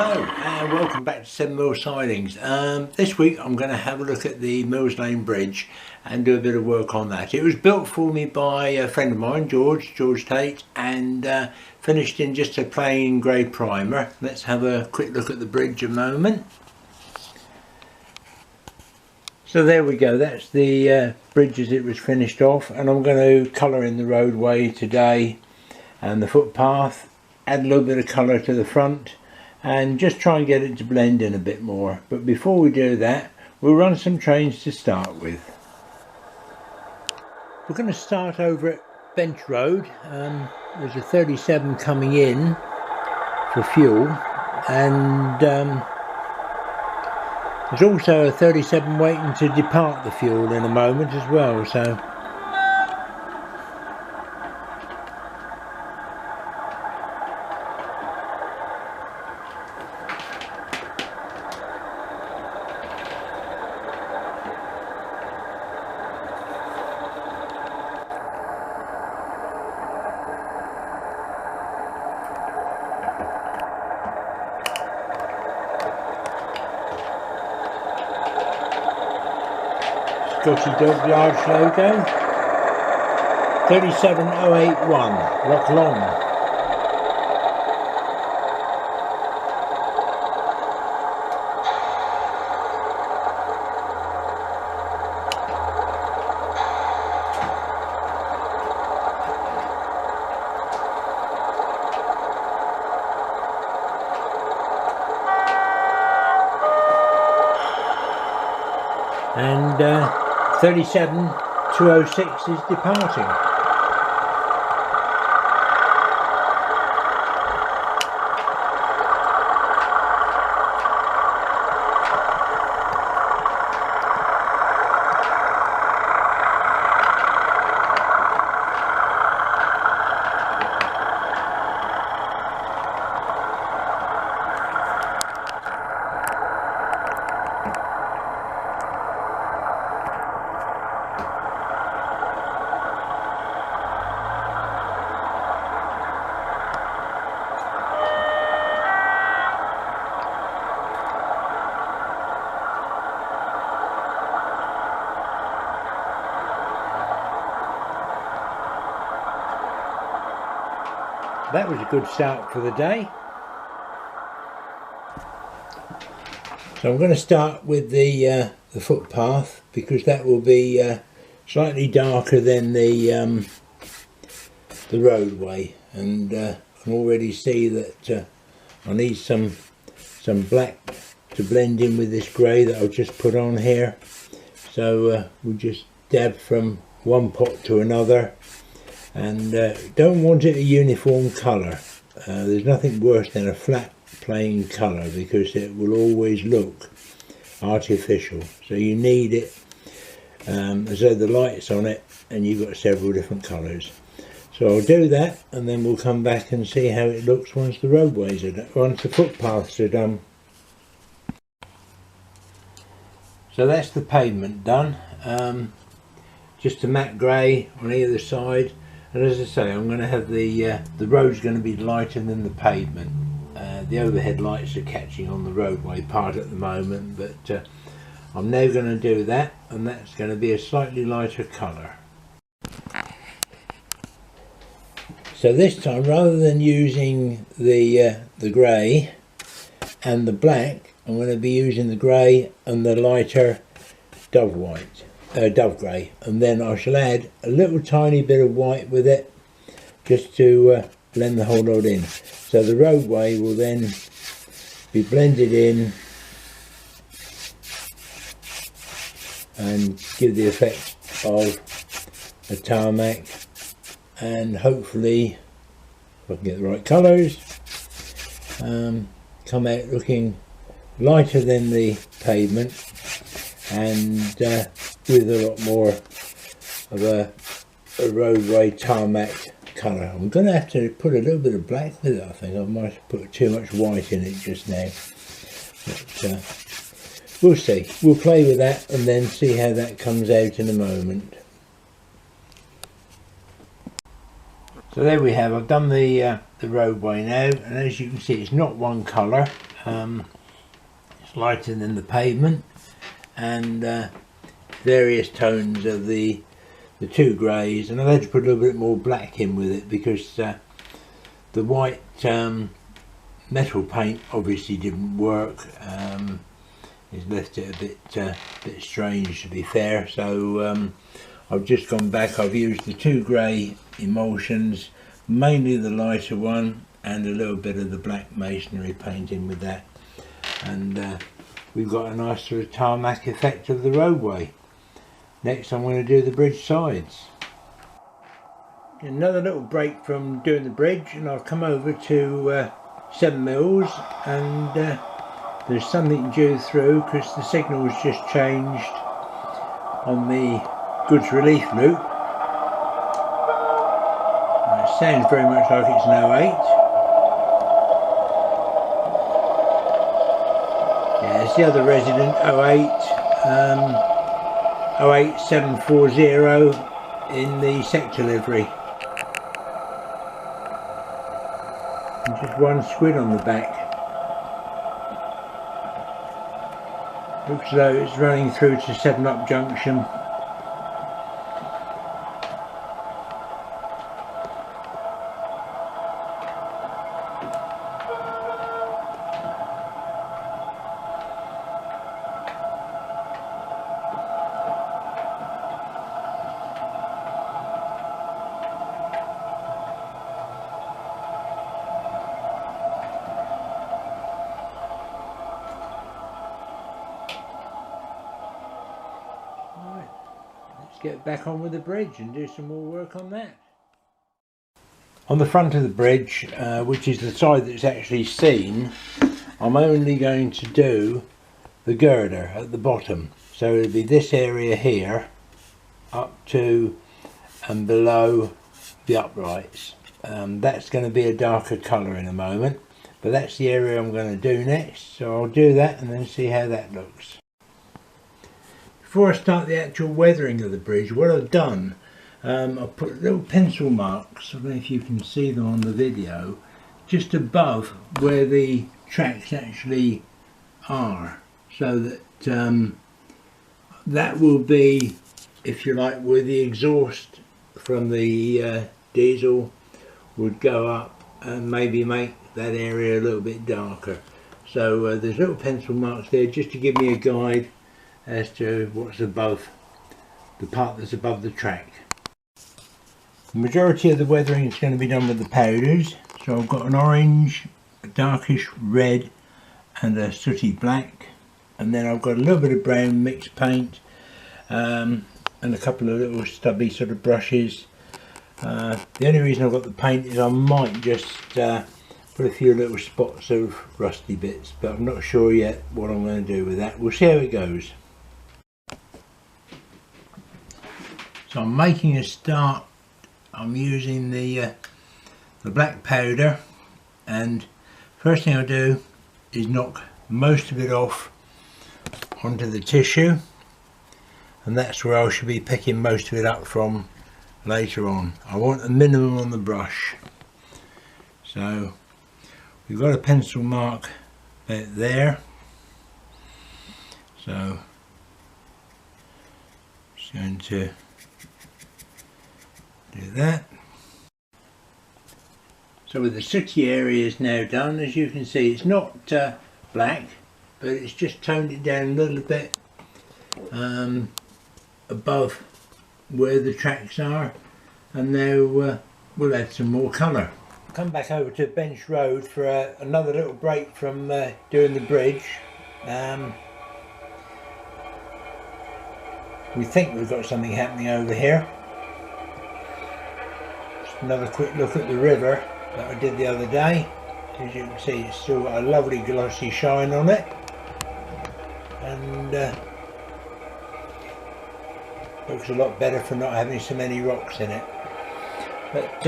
Hello and welcome back to 7 Mill Sidings. This week I'm going to have a look at the Mills Lane Bridge and do a bit of work on that. It was built for me by a friend of mine, George Tate, and finished in just a plain grey primer. Let's have a quick look at the bridge a moment. So there we go, that's the bridge as it was finished off, and I'm going to colour in the roadway today and the footpath, add a little bit of colour to the front and just try and get it to blend in a bit more. But before we do that, we'll run some trains to start with. We're going to start over at Bench Road. There's a 37 coming in for fuel, and there's also a 37 waiting to depart the fuel in a moment as well. So Scotty Dog large logo, 37081, Loch Long. And 37206 is departing. That was a good start for the day. So I'm going to start with the footpath, because that will be slightly darker than the roadway, and I can already see that I need some black to blend in with this grey that I'll just put on here. So we'll just dab from one pot to another. And don't want it a uniform colour. There's nothing worse than a flat plain colour, because it will always look artificial. So you need it as though the light's on it and you've got several different colours. So I'll do that, and then we'll come back and see how it looks once the roadways are done, once the footpaths are done. So that's the pavement done. Just a matte grey on either side. And as I say, I'm going to have the road's going to be lighter than the pavement. The overhead lights are catching on the roadway part at the moment, but I'm now going to do that, and that's going to be a slightly lighter colour. So this time, rather than using the grey and the black, I'm going to be using the grey and the lighter dove grey, and then I shall add a little tiny bit of white with it, just to blend the whole lot in. So the roadway will then be blended in and give the effect of a tarmac, and hopefully, if I can get the right colours, come out looking lighter than the pavement, and with a lot more of a roadway tarmac colour. I'm going to have to put a little bit of black with it. I think I might have put too much white in it just now, but we'll see. We'll play with that and then see how that comes out in a moment. So there we have, I've done the roadway now, and as you can see it's not one colour. It's lighter than the pavement, and various tones of the two greys, and I've had to put a little bit more black in with it because the white metal paint obviously didn't work. It's left it a bit strange, to be fair. So I've just gone back. I've used the two grey emulsions, mainly the lighter one, and a little bit of the black masonry paint in with that, and we've got a nice sort of tarmac effect of the roadway. Next I'm going to do the bridge sides. Another little break from doing the bridge, and I've come over to 7 Mills, and there's something due through because the signal's just changed on the goods relief loop. It sounds very much like it's an 08. Yeah, it's the other resident, 08740 in the sector livery. And just one squid on the back. Looks as though it's running through to 7 Up Junction. Get back on with the bridge and do some more work on that. On the front of the bridge, which is the side that's actually seen, I'm only going to do the girder at the bottom. So it'll be this area here up to and below the uprights. That's going to be a darker colour in a moment, but that's the area I'm going to do next. So I'll do that and then see how that looks. Before I start the actual weathering of the bridge, what I've done, I've put little pencil marks, I don't know if you can see them on the video, just above where the tracks actually are, so that that will be, if you like, where the exhaust from the diesel would go up and maybe make that area a little bit darker. So there's little pencil marks there just to give me a guide as to what's above, the part that's above the track. The majority of the weathering is going to be done with the powders, so I've got an orange, a darkish red and a sooty black, and then I've got a little bit of brown mixed paint and a couple of little stubby sort of brushes. The only reason I've got the paint is I might just put a few little spots of rusty bits, but I'm not sure yet what I'm going to do with that. We'll see how it goes. So I'm making a start. I'm using the black powder, and first thing I'll do is knock most of it off onto the tissue, and that's where I should be picking most of it up from later on. I want a minimum on the brush. So we've got a pencil mark about there, so just going to do that. So with the sooty areas now done, as you can see, it's not black, but it's just toned it down a little bit above where the tracks are, and now we'll add some more colour. Come back over to Bench Road for another little break from doing the bridge. We think we've got something happening over here. Another quick look at the river that I did the other day. As you can see, it's still got a lovely glossy shine on it, and looks a lot better for not having so many rocks in it. But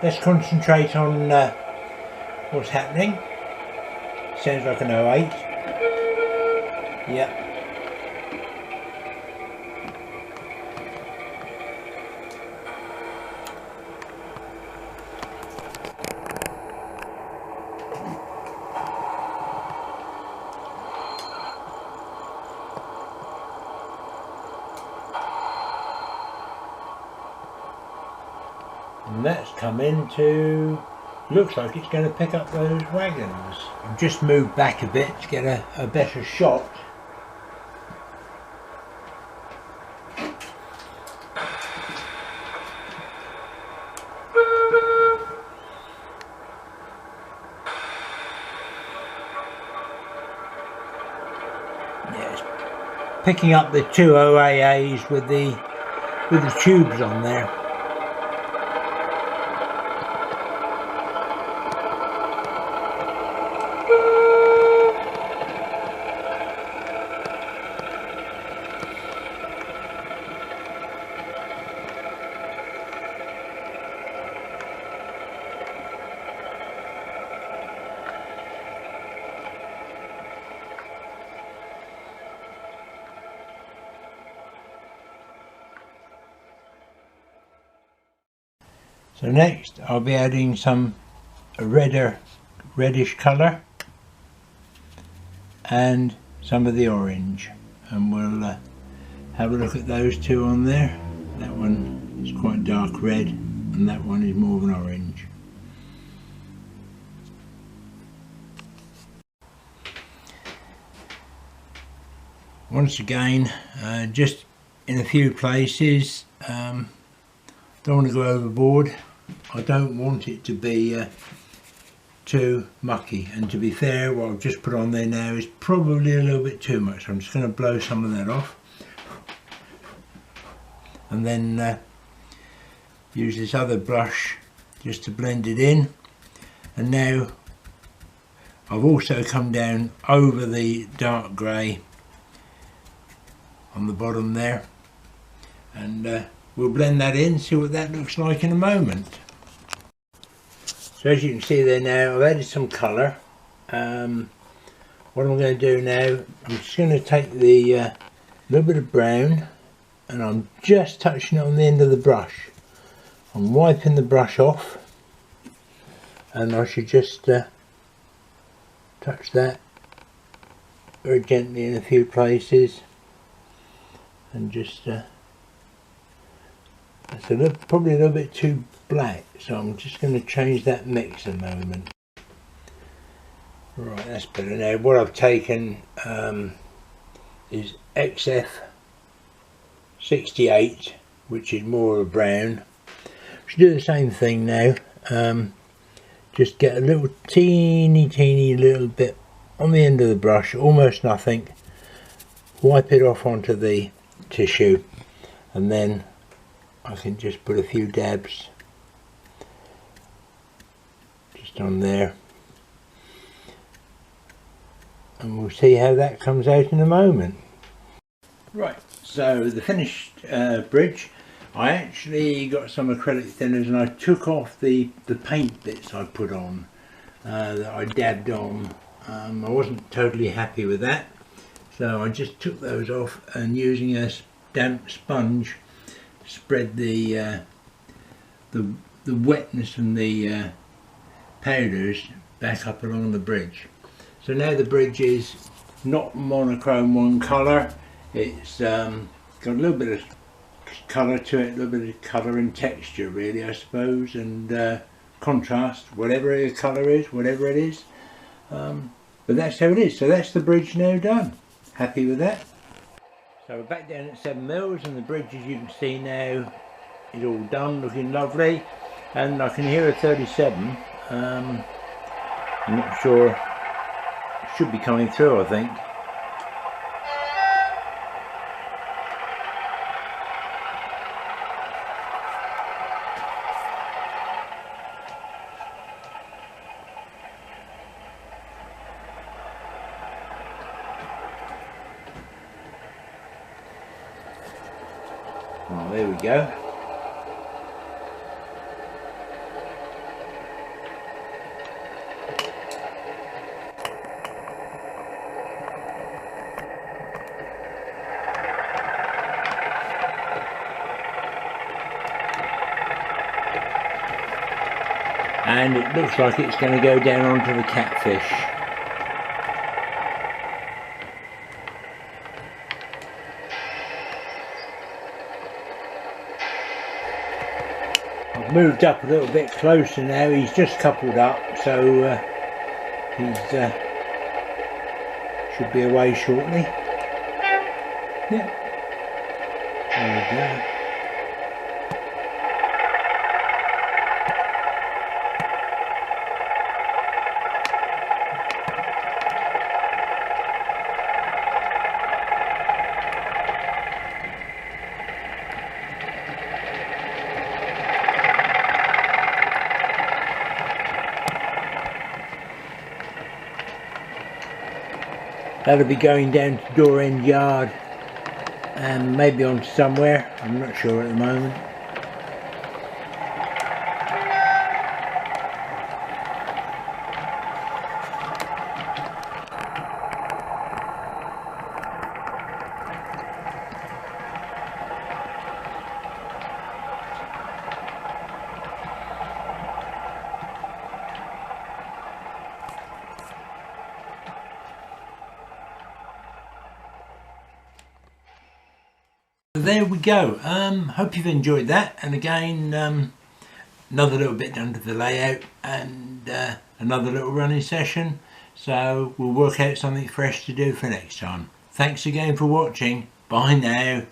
let's concentrate on what's happening. Sounds like an 08. Yep. And that's come into, looks like it's going to pick up those wagons. I've just moved back a bit to get a better shot. Yes, picking up the two OAAs with the tubes on there. So next I'll be adding a reddish colour and some of the orange, and we'll have a look at those two on there. That one is quite dark red and that one is more of an orange. Once again, just in a few places, don't want to go overboard. I don't want it to be too mucky, and to be fair, what I've just put on there now is probably a little bit too much. I'm just going to blow some of that off and then use this other brush just to blend it in. And now I've also come down over the dark grey on the bottom there, and we'll blend that in, see what that looks like in a moment. So as you can see there now, I've added some colour. What I'm going to do now, I'm just going to take the little bit of brown, and I'm just touching it on the end of the brush. I'm wiping the brush off, and I should just touch that very gently in a few places, and just that's probably a little bit too black, so I'm just going to change that mix a moment. Right, that's better now. What I've taken is XF68, which is more of a brown. Should do the same thing now. Just get a little teeny little bit on the end of the brush, almost nothing. Wipe it off onto the tissue, and then I can just put a few dabs just on there, and we'll see how that comes out in a moment. Right, so the finished bridge, I actually got some acrylic thinners and I took off the paint bits I put on, that I dabbed on. I wasn't totally happy with that, so I just took those off, and using a damp sponge spread the wetness and the powders back up along the bridge. So now the bridge is not monochrome one colour. It's got a little bit of colour to it, a little bit of colour and texture really, I suppose, and contrast, whatever the colour is, whatever it is. But that's how it is. So that's the bridge now done. Happy with that. So we're back down at 7 mils, and the bridge, as you can see now, is all done, looking lovely, and I can hear a 37. I'm not sure, it should be coming through, I think. Oh, there we go. And it looks like it's going to go down onto the catfish. I've moved up a little bit closer now. He's just coupled up, so he's should be away shortly. Yeah, there we go. That'll be going down to Door End Yard and maybe on somewhere, I'm not sure at the moment. There we go. Hope you've enjoyed that, and again another little bit done to the layout and another little running session, so we'll work out something fresh to do for next time. Thanks again for watching. Bye now.